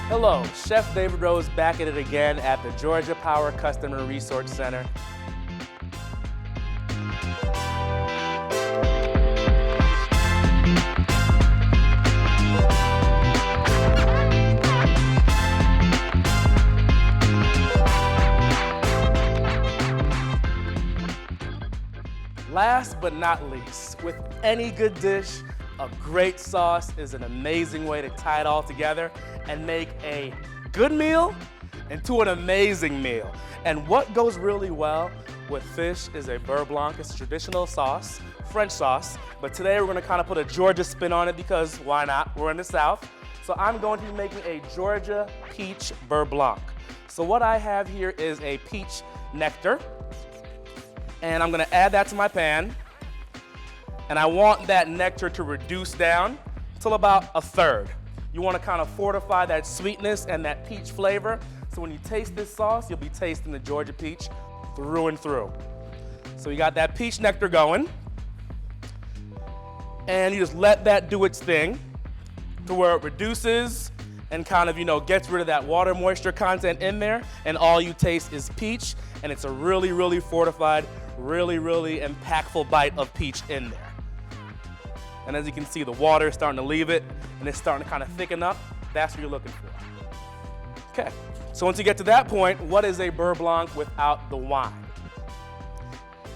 Hello, Chef David Rose back at it again at the Georgia Power Customer Resource Center. Last but not least, with any good dish, a great sauce is an amazing way to tie it all together and make a good meal into an amazing meal. And what goes really well with fish is a beurre blanc. It's a traditional sauce, French sauce, but today we're gonna kind of put a Georgia spin on it because why not? We're in the South. So I'm going to be making a Georgia peach beurre blanc. So what I have here is a peach nectar, and I'm gonna add that to my pan. And I want that nectar to reduce down till about a third. You wanna kind of fortify that sweetness and that peach flavor. So when you taste this sauce, you'll be tasting the Georgia peach through and through. So you got that peach nectar going. And you just let that do its thing to where it reduces and kind of, gets rid of that water moisture content in there. And all you taste is peach. And it's a really, really fortified, really, really impactful bite of peach in there. And as you can see, the water is starting to leave it, and it's starting to kind of thicken up. That's what you're looking for. Okay, so once you get to that point, what is a beurre blanc without the wine?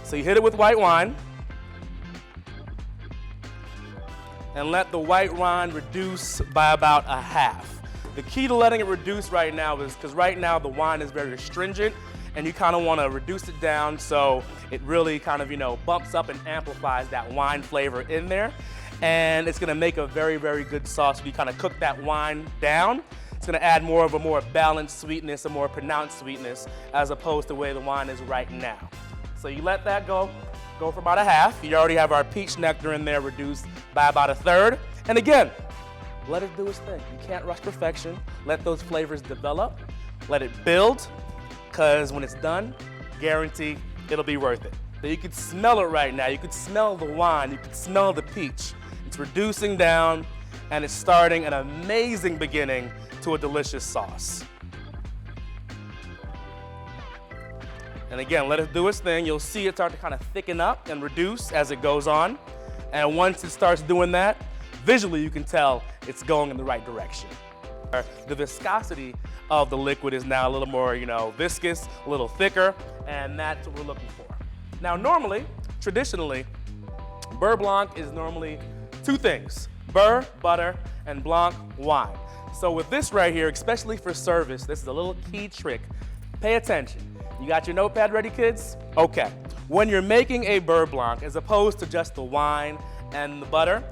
So you hit it with white wine, and let the white wine reduce by about a half. The key to letting it reduce right now is because right now the wine is very astringent, and you kind of want to reduce it down so it really kind of, bumps up and amplifies that wine flavor in there. And it's gonna make a very, very good sauce. If you kind of cook that wine down, it's gonna add more of a more balanced sweetness, a more pronounced sweetness, as opposed to the way the wine is right now. So you let that go for about a half. You already have our peach nectar in there reduced by about a third. And again, let it do its thing. You can't rush perfection. Let those flavors develop, let it build, because when it's done, guarantee it'll be worth it. So you can smell it right now. You can smell the wine, you can smell the peach. It's reducing down, and it's starting an amazing beginning to a delicious sauce. And again, let it do its thing. You'll see it start to kind of thicken up and reduce as it goes on. And once it starts doing that, visually you can tell it's going in the right direction. The viscosity of the liquid is now a little more, viscous, a little thicker, and that's what we're looking for. Now normally, traditionally, beurre blanc is normally two things: beurre, butter, and blanc, wine. So with this right here, especially for service, this is a little key trick. Pay attention. You got your notepad ready, kids? Okay. When you're making a beurre blanc, as opposed to just the wine and the butter,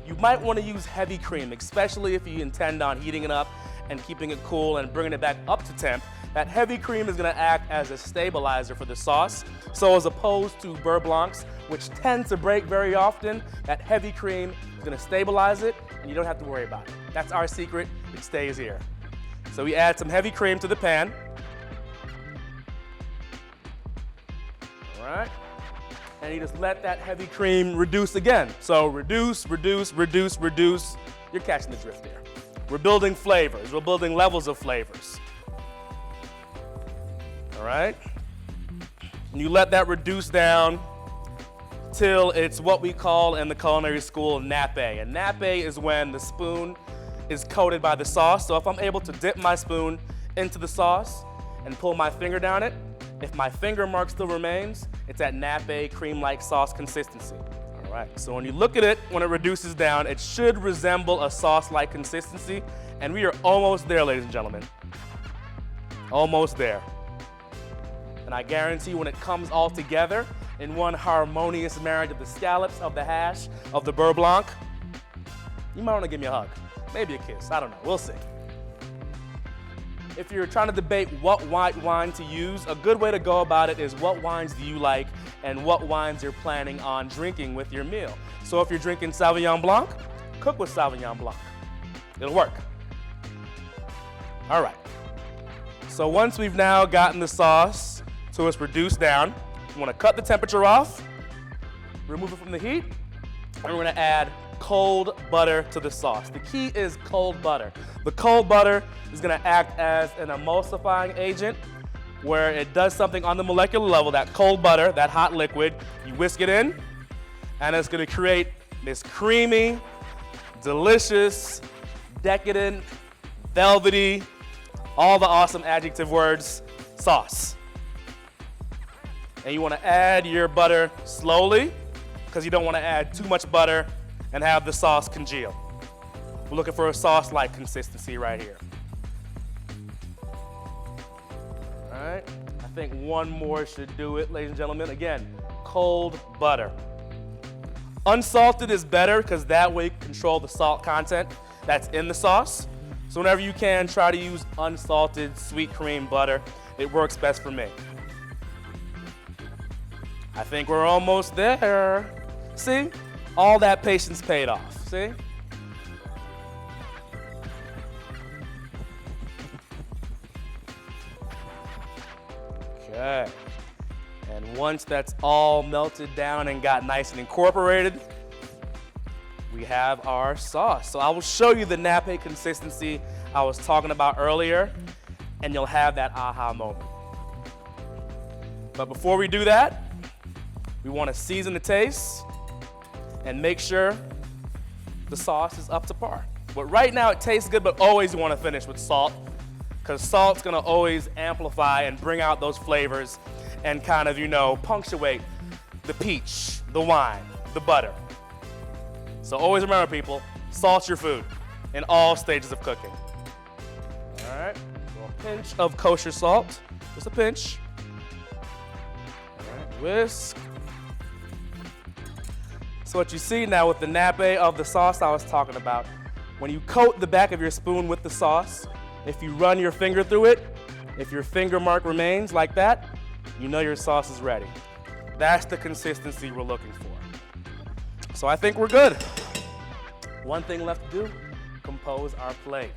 you might want to use heavy cream, especially if you intend on heating it up and keeping it cool and bringing it back up to temp. That heavy cream is going to act as a stabilizer for the sauce. So as opposed to beurre blancs, which tend to break very often, that heavy cream is going to stabilize it, and you don't have to worry about it. That's our secret. It stays here. So we add some heavy cream to the pan. All right. And you just let that heavy cream reduce again. So reduce, reduce, reduce, reduce. You're catching the drift there. We're building flavors. We're building levels of flavors. All right? And you let that reduce down till it's what we call in the culinary school nape. And nape is when the spoon is coated by the sauce. So if I'm able to dip my spoon into the sauce and pull my finger down it, if my finger mark still remains, it's at nape cream-like sauce consistency. All right, so when you look at it, when it reduces down, it should resemble a sauce-like consistency, and we are almost there, ladies and gentlemen. Almost there. And I guarantee when it comes all together in one harmonious marriage of the scallops, of the hash, of the beurre blanc, you might want to give me a hug. Maybe a kiss, I don't know, we'll see. If you're trying to debate what white wine to use, a good way to go about it is what wines do you like and what wines you're planning on drinking with your meal. So if you're drinking Sauvignon Blanc, cook with Sauvignon Blanc. It'll work. All right. So once we've now gotten the sauce to it's reduced down, you want to cut the temperature off, remove it from the heat, and we're going to add cold butter to the sauce. The key is cold butter. The cold butter is gonna act as an emulsifying agent where it does something on the molecular level. That cold butter, that hot liquid, you whisk it in, and it's gonna create this creamy, delicious, decadent, velvety, all the awesome adjective words, sauce. And you wanna add your butter slowly, because you don't wanna add too much butter and have the sauce congeal. We're looking for a sauce-like consistency right here. All right, I think one more should do it, ladies and gentlemen. Again, cold butter. Unsalted is better because that way you control the salt content that's in the sauce. So whenever you can, try to use unsalted sweet cream butter. It works best for me. I think we're almost there. See? All that patience paid off, see? Okay. And once that's all melted down and got nice and incorporated, we have our sauce. So I will show you the nape consistency I was talking about earlier, and you'll have that aha moment. But before we do that, we want to season the taste and make sure the sauce is up to par. But right now it tastes good, but always you want to finish with salt, because salt's going to always amplify and bring out those flavors and kind of, you know, punctuate the peach, the wine, the butter. So always remember, people, salt your food in all stages of cooking. All right, so a pinch of kosher salt, just a pinch. All right, whisk. So what you see now with the nape of the sauce I was talking about, when you coat the back of your spoon with the sauce, if you run your finger through it, if your finger mark remains like that, you know your sauce is ready. That's the consistency we're looking for. So I think we're good. One thing left to do, compose our plate.